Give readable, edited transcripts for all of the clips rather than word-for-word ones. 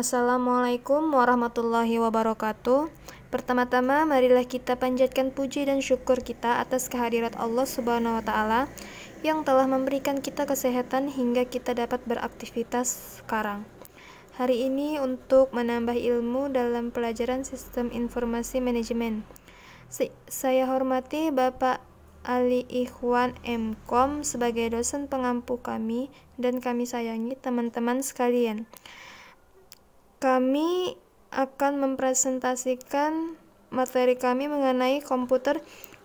Assalamualaikum warahmatullahi wabarakatuh. Pertama-tama, marilah kita panjatkan puji dan syukur kita atas kehadirat Allah Subhanahu wa Ta'ala yang telah memberikan kita kesehatan hingga kita dapat beraktivitas sekarang. Hari ini untuk menambah ilmu dalam pelajaran Sistem Informasi Manajemen. Saya hormati Bapak Ali Ikhwan MKom sebagai dosen pengampu kami dan kami sayangi teman-teman sekalian. Kami akan mempresentasikan materi kami mengenai Computer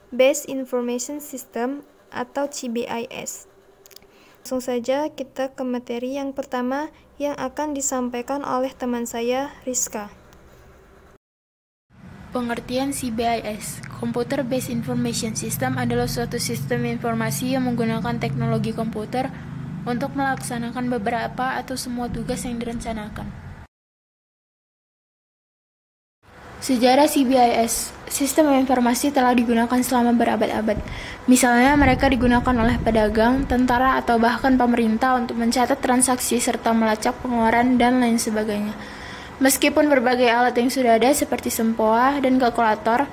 Based Information System atau CBIS. Langsung saja kita ke materi yang pertama yang akan disampaikan oleh teman saya, Rizka. Pengertian CBIS, Computer Based Information System adalah suatu sistem informasi yang menggunakan teknologi komputer untuk melaksanakan beberapa atau semua tugas yang direncanakan. Sejarah CBIS, sistem informasi telah digunakan selama berabad-abad. Misalnya, mereka digunakan oleh pedagang, tentara, atau bahkan pemerintah untuk mencatat transaksi serta melacak pengeluaran dan lain sebagainya. Meskipun berbagai alat yang sudah ada seperti sempoa dan kalkulator,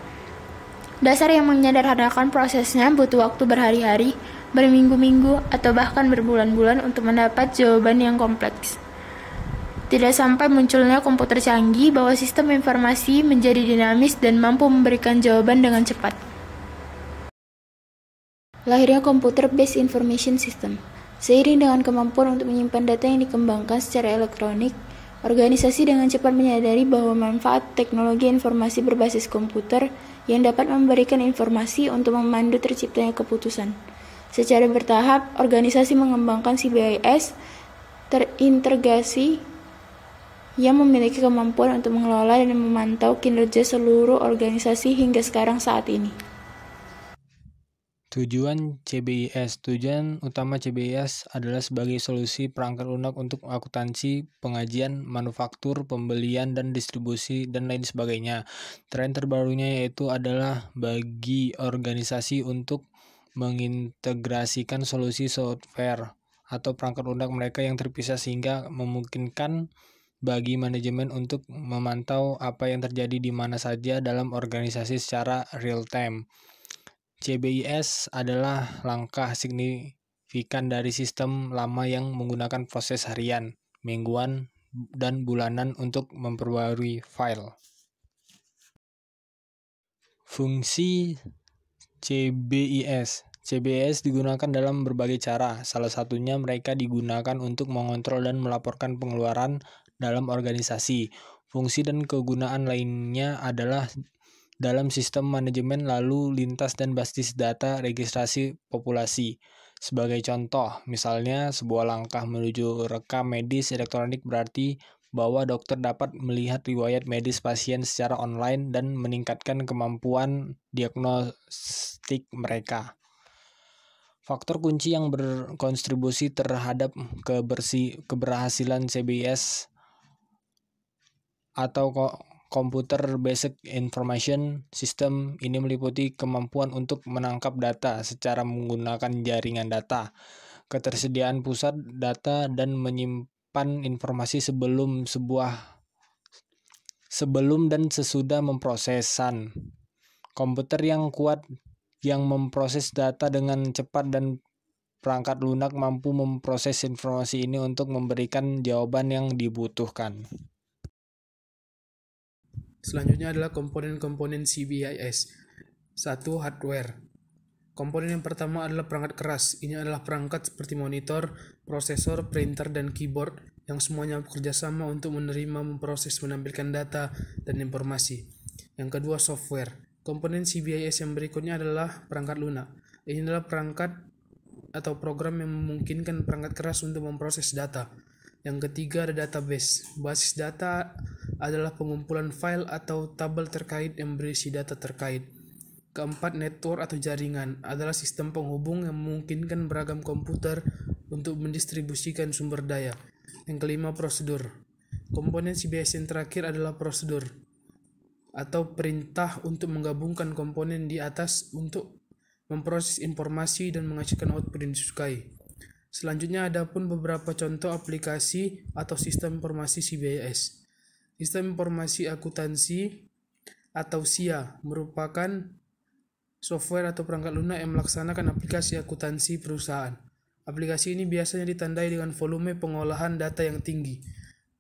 dasar yang menyederhanakan prosesnya butuh waktu berhari-hari, berminggu-minggu, atau bahkan berbulan-bulan untuk mendapat jawaban yang kompleks. Tidak sampai munculnya komputer canggih bahwa sistem informasi menjadi dinamis dan mampu memberikan jawaban dengan cepat. Lahirnya Computer Based Information System. Seiring dengan kemampuan untuk menyimpan data yang dikembangkan secara elektronik, organisasi dengan cepat menyadari bahwa manfaat teknologi informasi berbasis komputer yang dapat memberikan informasi untuk memandu terciptanya keputusan. Secara bertahap, organisasi mengembangkan CBIS terintegrasi yang memiliki kemampuan untuk mengelola dan memantau kinerja seluruh organisasi hingga sekarang saat ini. Tujuan CBIS. Tujuan utama CBIS adalah sebagai solusi perangkat lunak untuk akuntansi, pengajian, manufaktur, pembelian dan distribusi, dan lain sebagainya. Tren terbarunya yaitu adalah bagi organisasi untuk mengintegrasikan solusi software atau perangkat lunak mereka yang terpisah sehingga memungkinkan bagi manajemen untuk memantau apa yang terjadi di mana saja dalam organisasi secara real time. CBIS adalah langkah signifikan dari sistem lama yang menggunakan proses harian, mingguan, dan bulanan untuk memperbarui file. Fungsi CBIS. CBIS digunakan dalam berbagai cara. Salah satunya mereka digunakan untuk mengontrol dan melaporkan pengeluaran dalam organisasi. Fungsi dan kegunaan lainnya adalah dalam sistem manajemen lalu lintas dan basis data registrasi populasi. Sebagai contoh, misalnya sebuah langkah menuju rekam medis elektronik berarti bahwa dokter dapat melihat riwayat medis pasien secara online dan meningkatkan kemampuan diagnostik mereka. Faktor kunci yang berkontribusi terhadap keberhasilan CBIS atau Computer Based Information System ini meliputi kemampuan untuk menangkap data secara menggunakan jaringan data, ketersediaan pusat data, dan menyimpan informasi sebelum dan sesudah memprosesan. Komputer yang kuat yang memproses data dengan cepat dan perangkat lunak mampu memproses informasi ini untuk memberikan jawaban yang dibutuhkan. Selanjutnya adalah komponen-komponen CBIS. 1. Hardware. Komponen yang pertama adalah perangkat keras. Ini adalah perangkat seperti monitor, prosesor, printer, dan keyboard yang semuanya bekerja sama untuk menerima, memproses, menampilkan data, dan informasi. Yang kedua, software. Komponen CBIS yang berikutnya adalah perangkat lunak. Ini adalah perangkat atau program yang memungkinkan perangkat keras untuk memproses data. Yang ketiga ada database. Basis data adalah pengumpulan file atau tabel terkait yang berisi data terkait. Keempat, network atau jaringan adalah sistem penghubung yang memungkinkan beragam komputer untuk mendistribusikan sumber daya. Yang kelima, prosedur. Komponen CBIS yang terakhir adalah prosedur atau perintah untuk menggabungkan komponen di atas untuk memproses informasi dan menghasilkan output yang disukai. Selanjutnya ada pun beberapa contoh aplikasi atau sistem informasi CBIS. Sistem Informasi Akuntansi atau SIA merupakan software atau perangkat lunak yang melaksanakan aplikasi akuntansi perusahaan. Aplikasi ini biasanya ditandai dengan volume pengolahan data yang tinggi.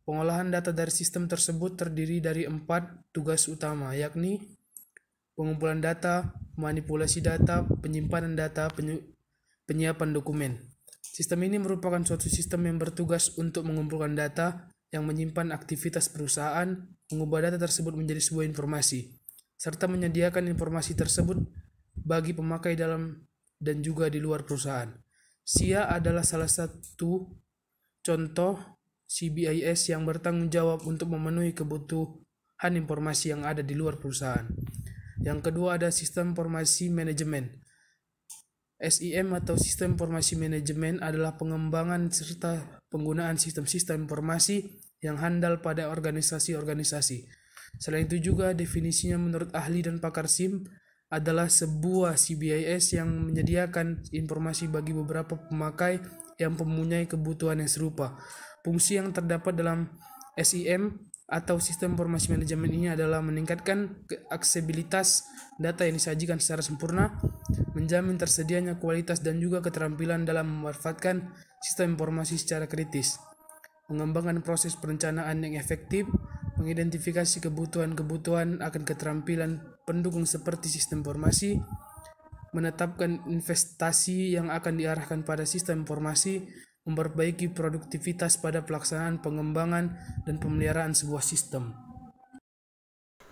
Pengolahan data dari sistem tersebut terdiri dari 4 tugas utama, yakni pengumpulan data, manipulasi data, penyimpanan data, penyiapan dokumen. Sistem ini merupakan suatu sistem yang bertugas untuk mengumpulkan data, yang menyimpan aktivitas perusahaan, mengubah data tersebut menjadi sebuah informasi, serta menyediakan informasi tersebut bagi pemakai dalam dan juga di luar perusahaan. SIA adalah salah satu contoh CBIS yang bertanggung jawab untuk memenuhi kebutuhan informasi yang ada di luar perusahaan. Yang kedua ada Sistem Informasi Manajemen. SIM atau Sistem Informasi Manajemen adalah pengembangan serta penggunaan sistem-sistem informasi yang handal pada organisasi-organisasi. Selain itu juga definisinya menurut ahli dan pakar SIM adalah sebuah CBIS yang menyediakan informasi bagi beberapa pemakai yang mempunyai kebutuhan yang serupa. Fungsi yang terdapat dalam SIM atau Sistem Informasi Manajemen ini adalah meningkatkan aksesibilitas data yang disajikan secara sempurna, menjamin tersedianya kualitas dan juga keterampilan dalam memanfaatkan sistem informasi secara kritis, mengembangkan proses perencanaan yang efektif, mengidentifikasi kebutuhan-kebutuhan akan keterampilan pendukung seperti sistem informasi, menetapkan investasi yang akan diarahkan pada sistem informasi, memperbaiki produktivitas pada pelaksanaan pengembangan dan pemeliharaan sebuah sistem.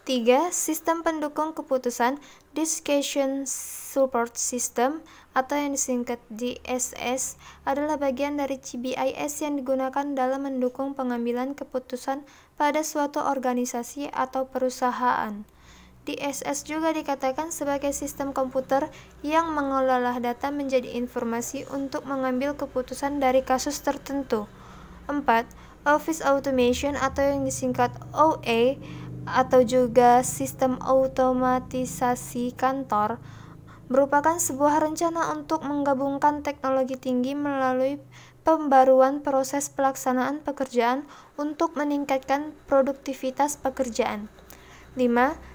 3. Sistem pendukung keputusan Decision Support System atau yang disingkat DSS adalah bagian dari CBIS yang digunakan dalam mendukung pengambilan keputusan pada suatu organisasi atau perusahaan. DSS juga dikatakan sebagai sistem komputer yang mengolah data menjadi informasi untuk mengambil keputusan dari kasus tertentu. 4. Office Automation atau yang disingkat OA atau juga sistem otomatisasi kantor merupakan sebuah rencana untuk menggabungkan teknologi tinggi melalui pembaruan proses pelaksanaan pekerjaan untuk meningkatkan produktivitas pekerjaan. 5.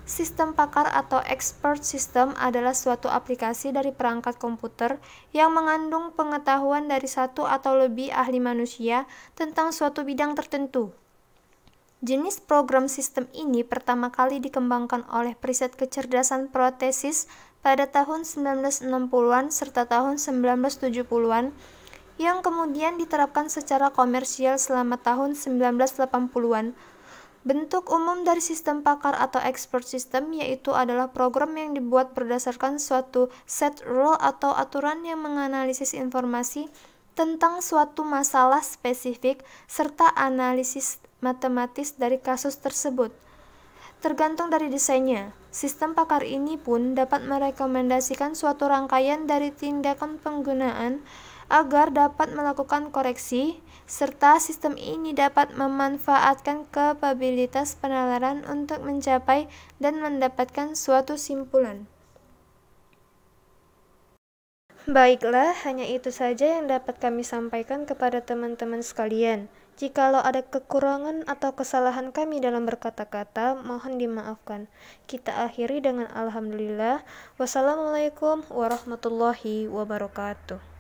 Sistem pakar atau expert system adalah suatu aplikasi dari perangkat komputer yang mengandung pengetahuan dari satu atau lebih ahli manusia tentang suatu bidang tertentu. Jenis program sistem ini pertama kali dikembangkan oleh Periset Kecerdasan Protesis pada tahun 1960-an serta tahun 1970-an yang kemudian diterapkan secara komersial selama tahun 1980-an. Bentuk umum dari sistem pakar atau expert system yaitu adalah program yang dibuat berdasarkan suatu set rule atau aturan yang menganalisis informasi tentang suatu masalah spesifik serta analisis matematis dari kasus tersebut. Tergantung dari desainnya, sistem pakar ini pun dapat merekomendasikan suatu rangkaian dari tindakan penggunaan agar dapat melakukan koreksi, serta sistem ini dapat memanfaatkan kapabilitas penalaran untuk mencapai dan mendapatkan suatu simpulan. Baiklah, hanya itu saja yang dapat kami sampaikan kepada teman-teman sekalian. Jikalau ada kekurangan atau kesalahan kami dalam berkata-kata, mohon dimaafkan. Kita akhiri dengan alhamdulillah. Wassalamualaikum warahmatullahi wabarakatuh.